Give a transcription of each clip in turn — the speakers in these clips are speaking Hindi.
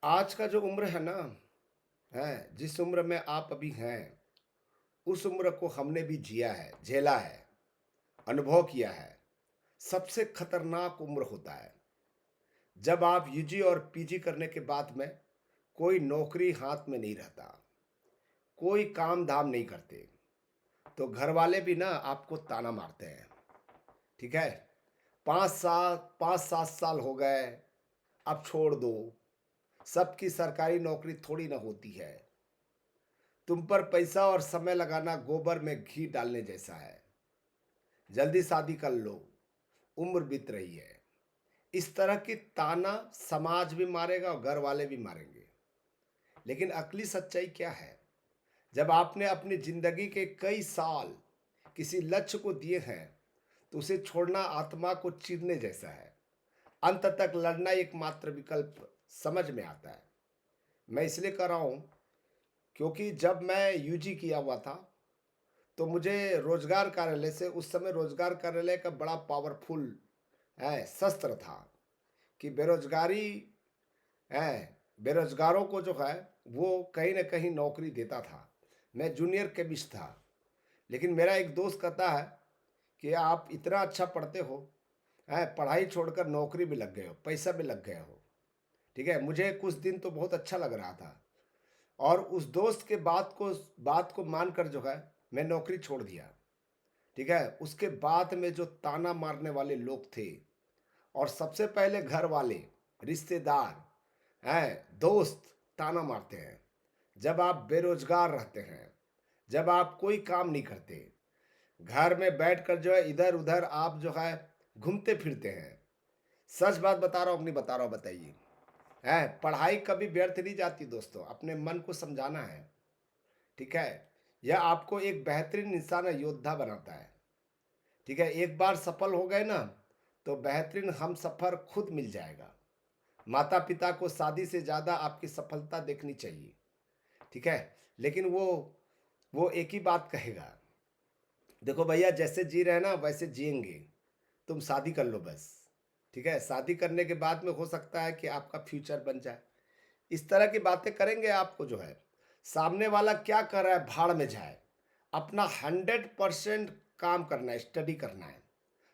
आज का जो उम्र है ना, है जिस उम्र में आप अभी हैं, उस उम्र को हमने भी जिया है, झेला है, अनुभव किया है। सबसे खतरनाक उम्र होता है जब आप यूजी और पीजी करने के बाद में कोई नौकरी हाथ में नहीं रहता, कोई काम धाम नहीं करते, तो घर वाले भी ना आपको ताना मारते हैं। ठीक है, 5 साल 5-7 साल हो गए, अब छोड़ दो। सबकी सरकारी नौकरी थोड़ी ना होती है। तुम पर पैसा और समय लगाना गोबर में घी डालने जैसा है। जल्दी शादी कर लो, उम्र बीत रही है। इस तरह की ताना समाज भी मारेगा और घर वाले भी मारेंगे। लेकिन असली सच्चाई क्या है? जब आपने अपनी जिंदगी के कई साल किसी लक्ष्य को दिए हैं, तो उसे छोड़ना आत्मा को चीरने जैसा है। अंत तक लड़ना एकमात्र विकल्प समझ में आता है। मैं इसलिए कर रहा हूं क्योंकि जब मैं यूजी किया हुआ था, तो मुझे रोजगार कार्यालय से, उस समय रोजगार कार्यालय का बड़ा पावरफुल है शस्त्र था कि बेरोजगारी है, बेरोजगारों को जो है वो कहीं ना कहीं नौकरी देता था। मैं जूनियर केमिस्ट था, लेकिन मेरा एक दोस्त कहता है कि आप इतना अच्छा पढ़ते हो, है पढ़ाई छोड़कर नौकरी भी लग गए हो, पैसा भी लग गए हो। ठीक है, मुझे कुछ दिन तो बहुत अच्छा लग रहा था, और उस दोस्त के बात को मानकर जो है मैं नौकरी छोड़ दिया। ठीक है, उसके बाद में जो ताना मारने वाले लोग थे, और सबसे पहले घर वाले, रिश्तेदार, हैं दोस्त, ताना मारते हैं। जब आप बेरोजगार रहते हैं, जब आप कोई काम नहीं करते, घर में बैठकर जो है इधर उधर आप जो है घूमते फिरते हैं। सच बात बता रहा हूँ, नहीं बता रहा हूँ, बताइए। है, पढ़ाई कभी व्यर्थ नहीं जाती दोस्तों, अपने मन को समझाना है। ठीक है, यह आपको एक बेहतरीन इंसान, योद्धा बनाता है। ठीक है, एक बार सफल हो गए ना, तो बेहतरीन हम सफर खुद मिल जाएगा। माता पिता को शादी से ज़्यादा आपकी सफलता देखनी चाहिए। ठीक है, लेकिन वो एक ही बात कहेगा, देखो भैया जैसे जी रहे हैं ना वैसे जिएंगे, तुम शादी कर लो बस। ठीक है, शादी करने के बाद में हो सकता है कि आपका फ्यूचर बन जाए। इस तरह की बातें करेंगे आपको जो है। सामने वाला क्या कर रहा है भाड़ में जाए। अपना 100% काम करना है, स्टडी करना है।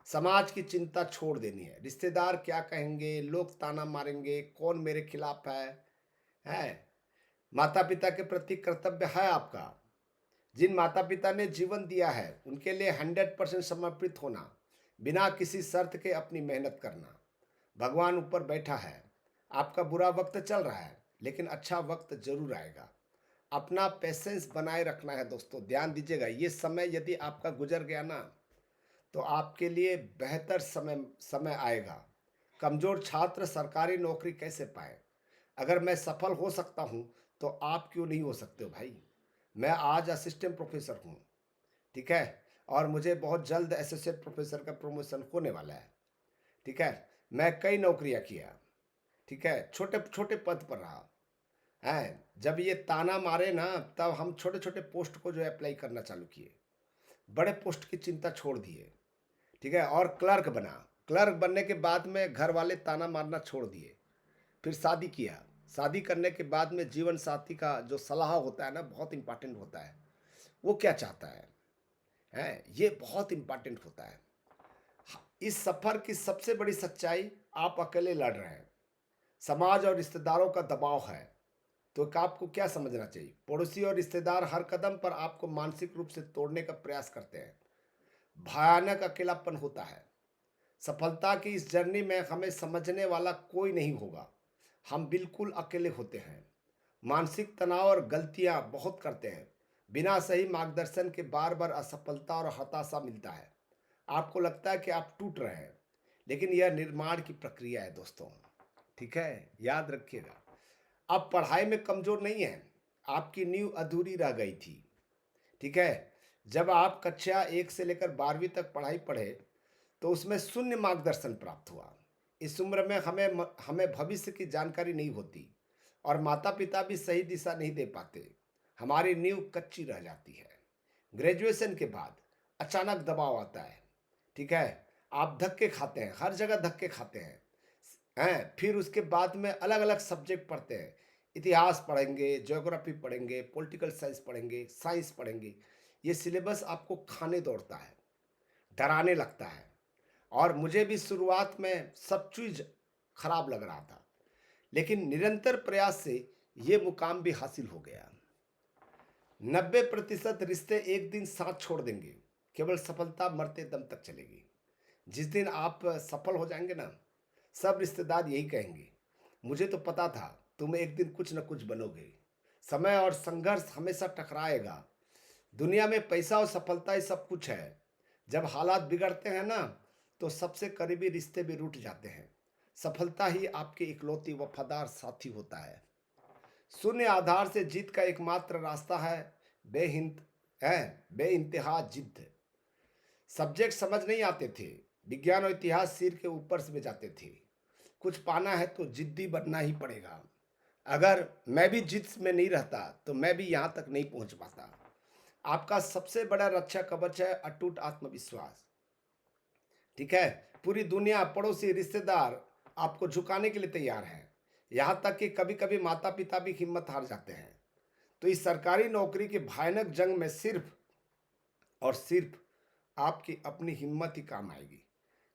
समाज की चिंता छोड़ देनी है। रिश्तेदार क्या कहेंगे, लोग ताना मारेंगे, कौन मेरे खिलाफ है। माता पिता के प्रति कर्तव्य है आपका। जिन माता पिता ने जीवन दिया है उनके लिए 100% समर्पित होना, बिना किसी शर्त के अपनी मेहनत करना। भगवान ऊपर बैठा है। आपका बुरा वक्त चल रहा है, लेकिन अच्छा वक्त जरूर आएगा। अपना पेशेंस बनाए रखना है दोस्तों, ध्यान दीजिएगा। ये समय यदि आपका गुजर गया ना, तो आपके लिए बेहतर समय समय आएगा। कमजोर छात्र सरकारी नौकरी कैसे पाए? अगर मैं सफल हो सकता हूं, तो आप क्यों नहीं हो सकते हो भाई? मैं आज असिस्टेंट प्रोफेसर हूं। ठीक है, और मुझे बहुत जल्द एसोसिएट प्रोफेसर का प्रमोशन होने वाला है। ठीक है, मैं कई नौकरियां किया। ठीक है, छोटे छोटे पद पर रहा है। जब ये ताना मारे ना, तब हम छोटे छोटे पोस्ट को जो है अप्लाई करना चालू किए। बड़े पोस्ट की चिंता छोड़ दिए। ठीक है, और क्लर्क बना। क्लर्क बनने के बाद में घर वाले ताना मारना छोड़ दिए। फिर शादी किया। शादी करने के बाद में जीवन साथी का जो सलाह होता है ना, बहुत इंपॉर्टेंट होता है। वो क्या चाहता है ये बहुत इंपॉर्टेंट होता है। इस सफर की सबसे बड़ी सच्चाई, आप अकेले लड़ रहे हैं। समाज और रिश्तेदारों का दबाव है। तो आपको क्या समझना चाहिए? पड़ोसी और रिश्तेदार हर कदम पर आपको मानसिक रूप से तोड़ने का प्रयास करते हैं। भयानक अकेलापन होता है। सफलता की इस जर्नी में हमें समझने वाला कोई नहीं होगा। हम बिल्कुल अकेले होते हैं। मानसिक तनाव और गलतियां बहुत करते हैं। बिना सही मार्गदर्शन के बार बार असफलता और हताशा मिलता है। आपको लगता है कि आप टूट रहे हैं, लेकिन यह निर्माण की प्रक्रिया है दोस्तों। ठीक है, याद रखिएगा। आप पढ़ाई में कमजोर नहीं हैं, आपकी नींव अधूरी रह गई थी। ठीक है, जब आप कक्षा 1 से लेकर 12वीं तक पढ़ाई पढ़े, तो उसमें शून्य मार्गदर्शन प्राप्त हुआ। इस उम्र में हमें भविष्य की जानकारी नहीं होती, और माता पिता भी सही दिशा नहीं दे पाते। हमारी नींव कच्ची रह जाती है। ग्रेजुएशन के बाद अचानक दबाव आता है। ठीक है, आप धक्के खाते हैं, हर जगह धक्के खाते हैं। हैं, फिर उसके बाद में अलग अलग सब्जेक्ट पढ़ते हैं। इतिहास पढ़ेंगे, ज्योग्राफी पढ़ेंगे, पॉलिटिकल साइंस पढ़ेंगे, साइंस पढ़ेंगे। ये सिलेबस आपको खाने दौड़ता है, डराने लगता है। और मुझे भी शुरुआत में सब चीज़ खराब लग रहा था, लेकिन निरंतर प्रयास से ये मुकाम भी हासिल हो गया। 90% रिश्ते एक दिन साथ छोड़ देंगे, केवल सफलता मरते दम तक चलेगी। जिस दिन आप सफल हो जाएंगे ना, सब रिश्तेदार यही कहेंगे, मुझे तो पता था तुम एक दिन कुछ न कुछ बनोगे। समय और संघर्ष हमेशा टकराएगा। दुनिया में पैसा और सफलता ही सब कुछ है। जब हालात बिगड़ते हैं ना, तो सबसे करीबी रिश्ते भी रूठ जाते हैं। सफलता ही आपके इकलौती वफादार साथी होता है। शून्य आधार से जीत का एकमात्र रास्ता है बेहिंत है बेइंतहा जिद्द। सब्जेक्ट समझ नहीं आते थे, विज्ञान और इतिहास सिर के ऊपर से में जाते थे। कुछ पाना है तो जिद्दी बनना ही पड़ेगा। अगर मैं भी जिद में नहीं रहता तो मैं भी यहाँ तक नहीं पहुँच पाता। आपका सबसे बड़ा रक्षा कवच है अटूट आत्मविश्वास। ठीक है, पूरी दुनिया, पड़ोसी, रिश्तेदार आपको झुकाने के लिए तैयार हैं। यहाँ तक कि कभी कभी माता पिता भी हिम्मत हार जाते हैं। तो इस सरकारी नौकरी की भयानक जंग में सिर्फ और सिर्फ आपकी अपनी हिम्मत ही काम आएगी।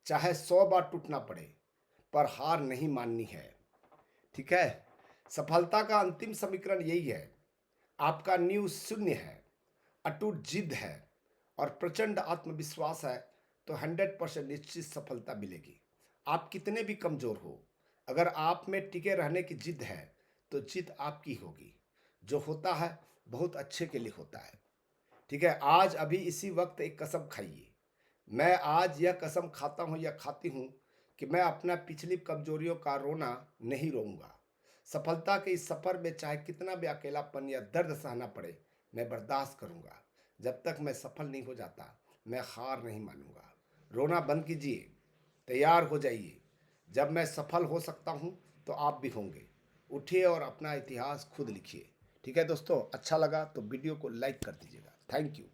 चाहे 100 बार टूटना पड़े, पर हार नहीं माननी है। ठीक है, सफलता का अंतिम समीकरण यही है। आपका नींव शून्य है, अटूट जिद है और प्रचंड आत्मविश्वास है, तो 100% निश्चित सफलता मिलेगी। आप कितने भी कमजोर हो, अगर आप में टिके रहने की जिद है तो जिद आपकी होगी। जो होता है बहुत अच्छे के लिए होता है। ठीक है, आज अभी इसी वक्त एक कसम खाइए। मैं आज यह कसम खाता हूँ या खाती हूँ कि मैं अपना पिछली कमजोरियों का रोना नहीं रोऊंगा। सफलता के इस सफर में चाहे कितना भी अकेलापन या दर्द सहना पड़े, मैं बर्दाश्त करूंगा। जब तक मैं सफल नहीं हो जाता, मैं हार नहीं मानूंगा। रोना बंद कीजिए, तैयार हो जाइए। जब मैं सफल हो सकता हूँ तो आप भी होंगे। उठिए और अपना इतिहास खुद लिखिए। ठीक है दोस्तों, अच्छा लगा तो वीडियो को लाइक कर दीजिएगा। Thank you.